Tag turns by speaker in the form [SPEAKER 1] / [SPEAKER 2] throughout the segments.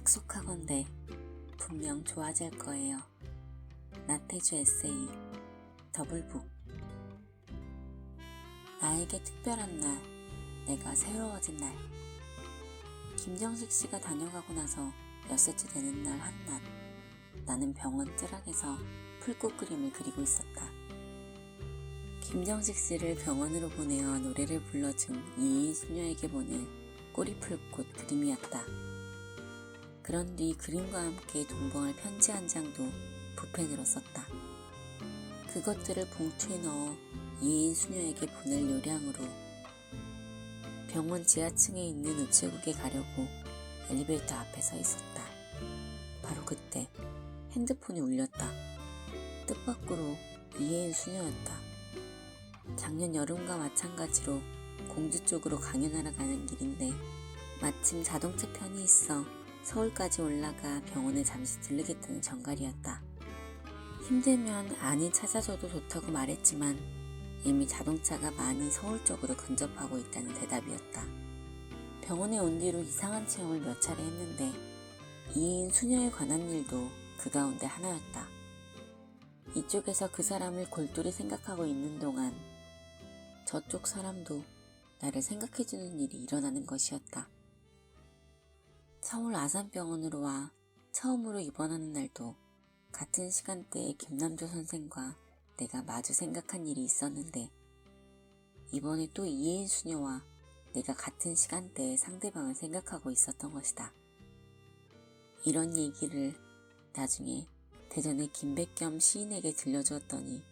[SPEAKER 1] 약속하건대 분명 좋아질 거예요. 나태주 에세이 더블북. 나에게 특별한 날, 내가 새로워진 날. 김정식 씨가 다녀가고 나서 엿새째 되는 날 한낮, 나는 병원 뜰락에서 풀꽃 그림을 그리고 있었다. 김정식 씨를 병원으로 보내어 노래를 불러준 이인 수녀에게 보낸 꼬리풀꽃 그림이었다. 그런 뒤 그림과 함께 동봉할 편지 한 장도 붓펜으로 썼다. 그것들을 봉투에 넣어 이인 수녀에게 보낼 요량으로 병원 지하층에 있는 우체국에 가려고 엘리베이터 앞에 서 있었다. 바로 그때 핸드폰이 울렸다. 뜻밖으로 이인 수녀였다. 작년 여름과 마찬가지로 공주 쪽으로 강연하러 가는 길인데 마침 자동차 편이 있어 서울까지 올라가 병원에 잠시 들르겠다는 정갈이었다. 힘들면 안이 찾아줘도 좋다고 말했지만 이미 자동차가 많이 서울 쪽으로 근접하고 있다는 대답이었다. 병원에 온 뒤로 이상한 체험을 몇 차례 했는데 이인 수녀에 관한 일도 그 가운데 하나였다. 이쪽에서 그 사람을 골똘히 생각하고 있는 동안 저쪽 사람도 나를 생각해주는 일이 일어나는 것이었다. 서울 아산병원으로 와 처음으로 입원하는 날도 같은 시간대에 김남조 선생과 내가 마주 생각한 일이 있었는데 이번에 또 이인 수녀와 내가 같은 시간대에 상대방을 생각하고 있었던 것이다. 이런 얘기를 나중에 대전의 김백겸 시인에게 들려주었더니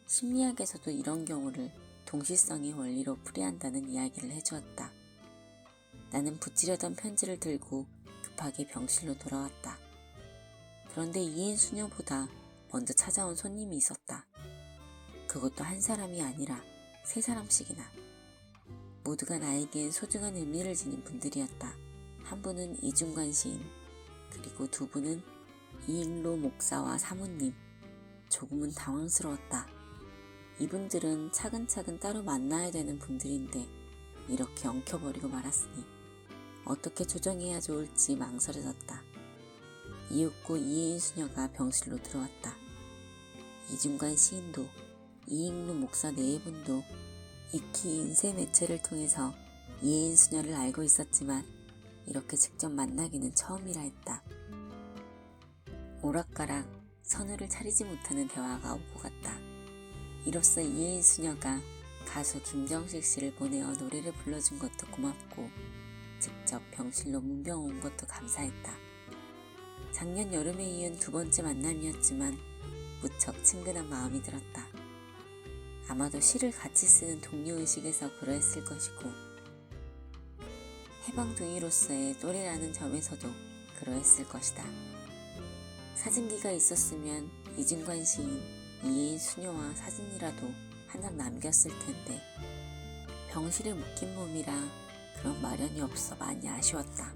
[SPEAKER 1] 심리학에서도 이런 경우를 동시성의 원리로 풀이한다는 이야기를 해주었다. 나는 붙이려던 편지를 들고 급하게 병실로 돌아왔다. 그런데 이인 수녀보다 먼저 찾아온 손님이 있었다. 그것도 한 사람이 아니라 세 사람씩이나. 모두가 나에겐 소중한 의미를 지닌 분들이었다. 한 분은 이중관 시인, 그리고 두 분은 이익로 목사와 사모님. 조금은 당황스러웠다. 이분들은 차근차근 따로 만나야 되는 분들인데 이렇게 엉켜버리고 말았으니 어떻게 조정해야 좋을지 망설여졌다. 이윽고 이인 수녀가 병실로 들어왔다. 이중관 시인도 이익로 목사 네 분도 익히 인쇄 매체를 통해서 이인 수녀를 알고 있었지만 이렇게 직접 만나기는 처음이라 했다. 오락가락 선우를 차리지 못하는 대화가 오고 갔다. 이로써 이인 수녀가 가수 김정식 씨를 보내어 노래를 불러준 것도 고맙고 직접 병실로 문병 온 것도 감사했다. 작년 여름에 이은 두 번째 만남이었지만 무척 친근한 마음이 들었다. 아마도 시를 같이 쓰는 동료의식에서 그러했을 것이고 해방둥이로서의 또래라는 점에서도 그러했을 것이다. 사진기가 있었으면 이중관 시인, 이인 수녀와 사진이라도 한 장 남겼을 텐데 병실에 묶인 몸이라 그런 마련이 없어 많이 아쉬웠다.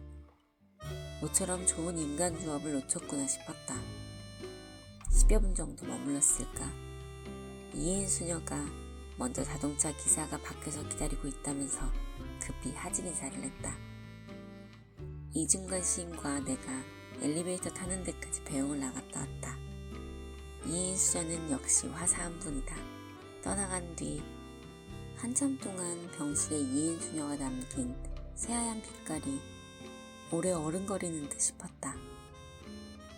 [SPEAKER 1] 모처럼 좋은 인간 조합을 놓쳤구나 싶었다. 10여 분 정도 머물렀을까. 이인 수녀가 먼저 자동차 기사가 밖에서 기다리고 있다면서 급히 하직 인사를 했다. 이중관 시인과 내가 엘리베이터 타는 데까지 배웅을 나갔다 왔다. 이인 수녀는 역시 화사한 분이다. 떠나간 뒤 한참 동안 병실에 이인 수녀가 남긴 새하얀 빛깔이 오래 어른거리는 듯 싶었다.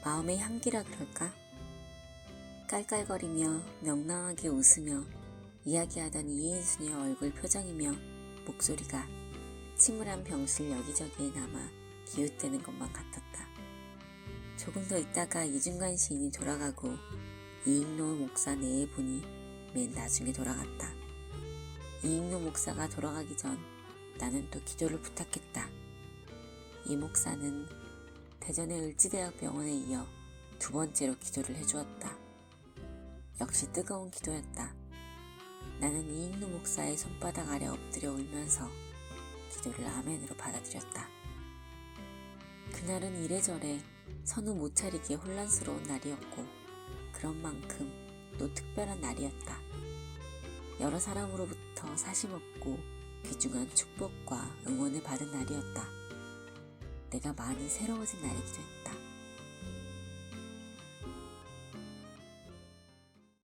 [SPEAKER 1] 마음의 향기라 그럴까? 깔깔거리며 명랑하게 웃으며 이야기하던 이인 수녀의 얼굴 표정이며 목소리가 침울한 병실 여기저기에 남아 기웃대는 것만 같았다. 조금 더 있다가 이중관 시인이 돌아가고 이익로 목사 네 분이 맨 나중에 돌아갔다. 이익로 목사가 돌아가기 전 나는 또 기도를 부탁했다. 이 목사는 대전의 을지대학병원에 이어 두 번째로 기도를 해주었다. 역시 뜨거운 기도였다. 나는 이익로 목사의 손바닥 아래 엎드려 울면서 기도를 아멘으로 받아들였다. 그날은 이래저래 선우 못 차리기에 혼란스러운 날이었고 그런 만큼 또 특별한 날이었다. 여러 사람으로부터 사심없고 귀중한 축복과 응원을 받은 날이었다. 내가 많이 새로워진 날이기도 했다.